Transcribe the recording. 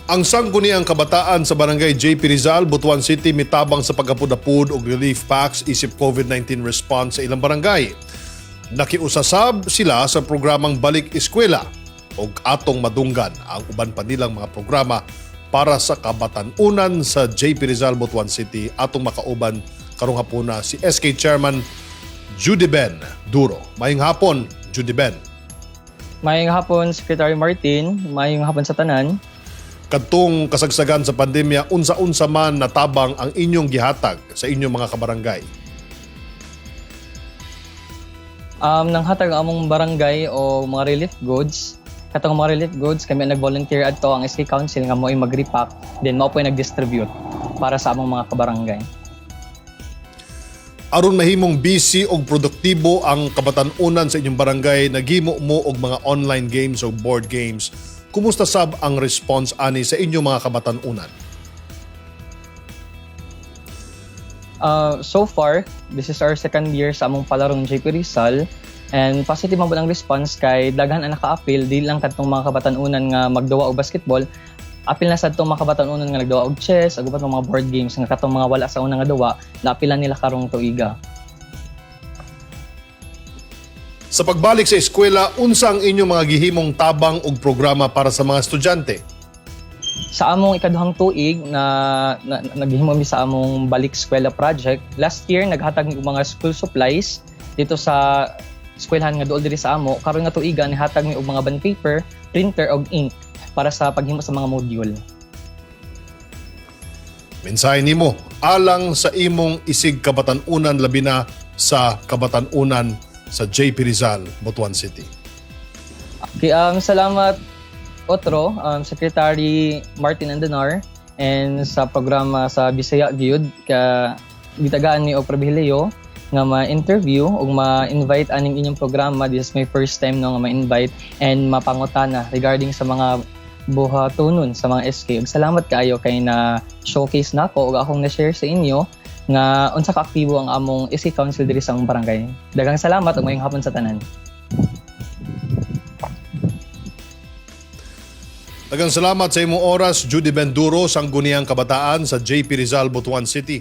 Ang sangguniang kabataan sa barangay JP Rizal, Butuan City mitabang sa pagapud-apud og relief packs isip COVID-19 response sa ilang barangay. Nakiusasab sila sa programang Balik Eskwela og atong madunggan ang uban pa nilang mga programa para sa kabatan-unan sa JP Rizal, Butuan City. Atong makauban karong hapuna si SK Chairman Judy Ben Duro. Mayong hapon, Judy Ben. Mayong hapon, Secretary Martin. Mayong hapon sa tanan. Kadtong kasagsagan sa pandemya, unsa-unsa man natabang ang inyong gihatag sa inyong mga kabarangay? Nanghatag ang among barangay o mga relief goods. Katong mga relief goods, kami nag-volunteer adto ang SK Council nga mo ay mag-repack, then mao po nag-distribute para sa among mga kabarangay. Aron mahimong busy og produktibo ang kabatan-unan sa inyong barangay, naghimo mo og mga online games o board games. Kumusta sab ang response ani sa inyong mga kabatan-unan? So far, this is our second year sa among palarong JP Rizal, and positive man ang response kay daghan ang naka-appeal, di lang kadtong mga kabatan-unan nga magduwa og basketball, apil na sa itong mga kabatan-unan nga nagduwa og chess, ag uban mga board games nga katong mga wala sa una nga duwa, naapilan nila karong tuiga. Sa pagbalik sa eskwela, unsa ang inyong mga gihimong tabang ug programa para sa mga estudyante? Sa among ikaduhang tuig na naghimo mi sa among Balik Eskwela project, last year naghatag mi og mga school supplies dito sa eskwelahan nga duol diri sa amo. Karon nga tuiga nihatag mi og mga bond paper, printer ug ink para sa paghimo sa mga module. Mensahe nimo alang sa imong isig kabatan-unan labi na sa kabatan-unan sa JP Rizal, Butuan City. Okay, salamat Otro, Secretary Martin Andanar, and sa programa sa Bisaya Gyud ka gitagaan mi og pribileyo nga ma-interview ug ma-invite aning inyong programa. This is my first time no nga ma-invite and mapangutana regarding sa mga buhatonon sa mga SK. Ug salamat kaayo kay na showcase nako ug akong na-share sa inyo nga unsa ka aktibo ang among SK Council diri sa among barangay. Daghang salamat ug mayong hapon sa tanan. Daghang salamat sa imong oras, Judy Ben Duro, sangguniang kabataan sa JP Rizal, Butuan City.